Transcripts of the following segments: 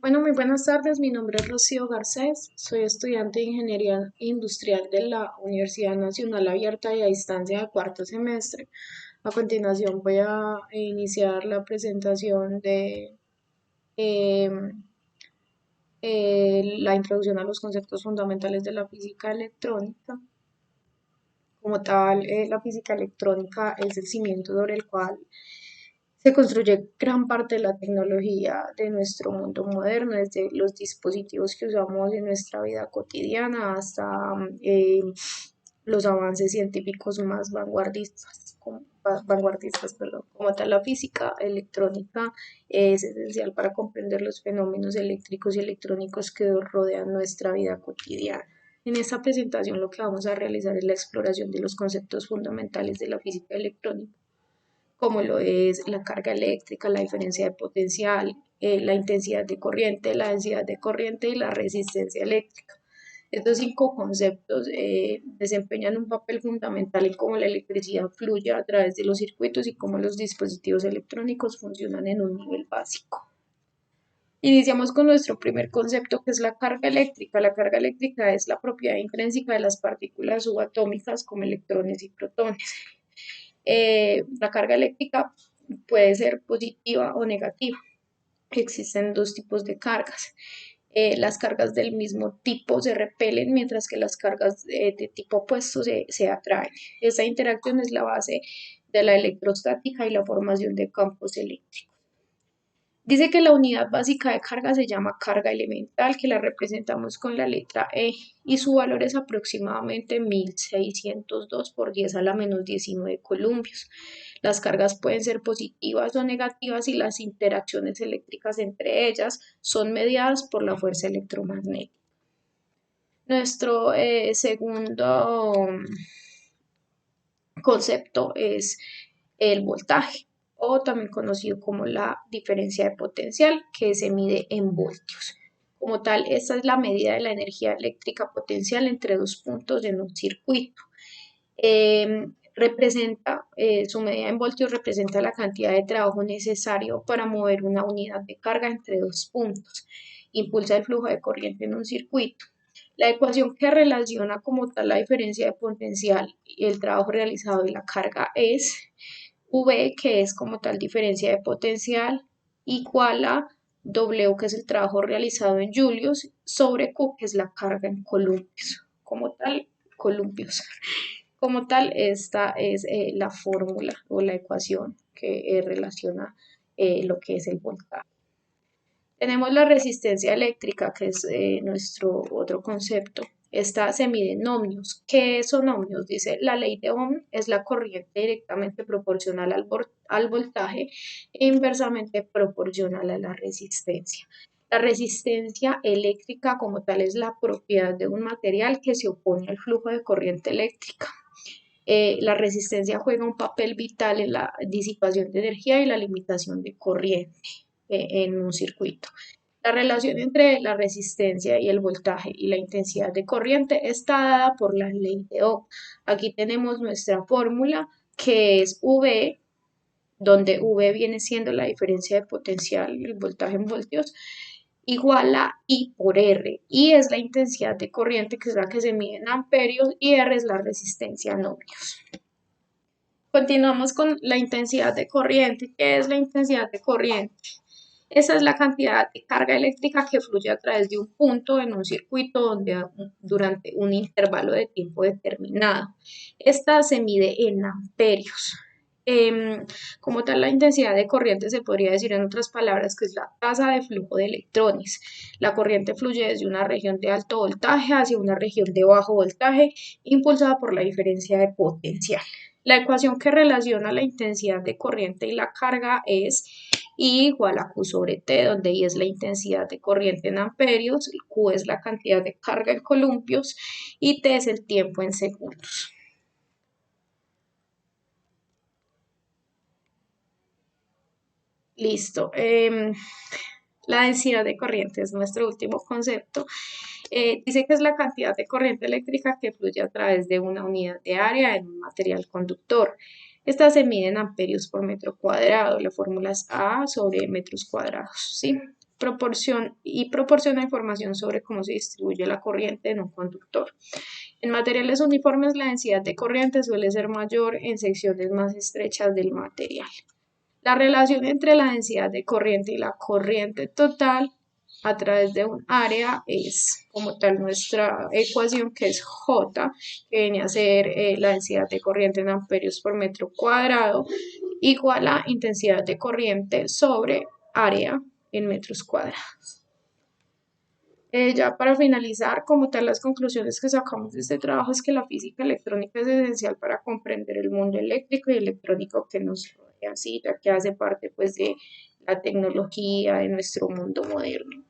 Bueno, muy buenas tardes. Mi nombre es Rocío Garcés. Soy estudiante de Ingeniería Industrial de la Universidad Nacional Abierta y a Distancia de cuarto semestre. A continuación voy a iniciar la presentación de em, la introducción a los conceptos fundamentales de la física electrónica. Como tal, la física electrónica es el cimiento sobre el cual se construye gran parte de la tecnología de nuestro mundo moderno, desde los dispositivos que usamos en nuestra vida cotidiana hasta los avances científicos más como tal la física electrónica es esencial para comprender los fenómenos eléctricos y electrónicos que rodean nuestra vida cotidiana. En esta presentación lo que vamos a realizar es la exploración de los conceptos fundamentales de la física electrónica como lo es la carga eléctrica, la diferencia de potencial, la intensidad de corriente, la densidad de corriente y la resistencia eléctrica. Estos cinco conceptos desempeñan un papel fundamental en cómo la electricidad fluye a través de los circuitos y cómo los dispositivos electrónicos funcionan en un nivel básico. Iniciamos con nuestro primer concepto, que es la carga eléctrica. La carga eléctrica es la propiedad intrínseca de las partículas subatómicas como electrones y protones. La carga eléctrica puede ser positiva o negativa. Existen dos tipos de cargas. Las cargas del mismo tipo se repelen, mientras que las cargas de tipo opuesto se atraen. Esta interacción es la base de la electrostática y la formación de campos eléctricos. Dice que la unidad básica de carga se llama carga elemental, que la representamos con la letra E, y su valor es aproximadamente 1602 por 10 a la menos 19 columpios. Las cargas pueden ser positivas o negativas y las interacciones eléctricas entre ellas son mediadas por la fuerza electromagnética. Nuestro segundo concepto es el voltaje, o también conocido como la diferencia de potencial, que se mide en voltios. Como tal, esta es la medida de la energía eléctrica potencial entre dos puntos en un circuito. Su medida en voltios representa la cantidad de trabajo necesario para mover una unidad de carga entre dos puntos. Impulsa el flujo de corriente en un circuito. La ecuación que relaciona como tal la diferencia de potencial y el trabajo realizado y la carga es V, que es como tal diferencia de potencial, igual a W, que es el trabajo realizado en julios, sobre Q, que es la carga en columpios. Como tal, columpios. Como tal, esta es la fórmula o la ecuación que relaciona lo que es el voltaje. Tenemos la resistencia eléctrica, que es nuestro otro concepto. Esta se mide en ohmios. ¿Qué son ohmios? Dice, la ley de Ohm es la corriente directamente proporcional al voltaje e inversamente proporcional a la resistencia. La resistencia eléctrica como tal es la propiedad de un material que se opone al flujo de corriente eléctrica. La resistencia juega un papel vital en la disipación de energía y la limitación de corriente en un circuito. La relación entre la resistencia y el voltaje y la intensidad de corriente está dada por la ley de Ohm. Aquí tenemos nuestra fórmula que es V, donde V viene siendo la diferencia de potencial y el voltaje en voltios, igual a I por R. I es la intensidad de corriente, que es la que se mide en amperios, y R es la resistencia en ohmios. Continuamos con la intensidad de corriente. ¿Qué es la intensidad de corriente? Esa es la cantidad de carga eléctrica que fluye a través de un punto en un circuito durante un intervalo de tiempo determinado. Esta se mide en amperios. Como tal, la intensidad de corriente se podría decir en otras palabras que es la tasa de flujo de electrones. La corriente fluye desde una región de alto voltaje hacia una región de bajo voltaje, impulsada por la diferencia de potencial. La ecuación que relaciona la intensidad de corriente y la carga es I igual a Q sobre T, donde I es la intensidad de corriente en amperios, Q es la cantidad de carga en columpios y T es el tiempo en segundos. Listo. La densidad de corriente es nuestro último concepto. Dice que es la cantidad de corriente eléctrica que fluye a través de una unidad de área en un material conductor. Esta se mide en amperios por metro cuadrado. La fórmula es A sobre metros cuadrados, ¿sí? proporciona información sobre cómo se distribuye la corriente en un conductor. En materiales uniformes, la densidad de corriente suele ser mayor en secciones más estrechas del material. La relación entre la densidad de corriente y la corriente total a través de un área es como tal nuestra ecuación, que es J, que viene a ser la densidad de corriente en amperios por metro cuadrado, igual a intensidad de corriente sobre área en metros cuadrados. Ya para finalizar, como tal, las conclusiones que sacamos de este trabajo es que la física electrónica es esencial para comprender el mundo eléctrico y electrónico que nos rodea, ¿sí? Ya que hace parte pues de la tecnología de nuestro mundo moderno.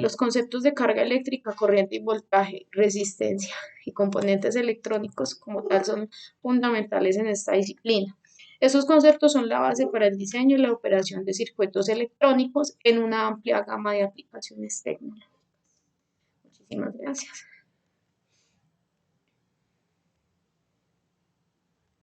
Los conceptos de carga eléctrica, corriente y voltaje, resistencia y componentes electrónicos como tal son fundamentales en esta disciplina. Esos conceptos son la base para el diseño y la operación de circuitos electrónicos en una amplia gama de aplicaciones tecnológicas. Muchísimas gracias.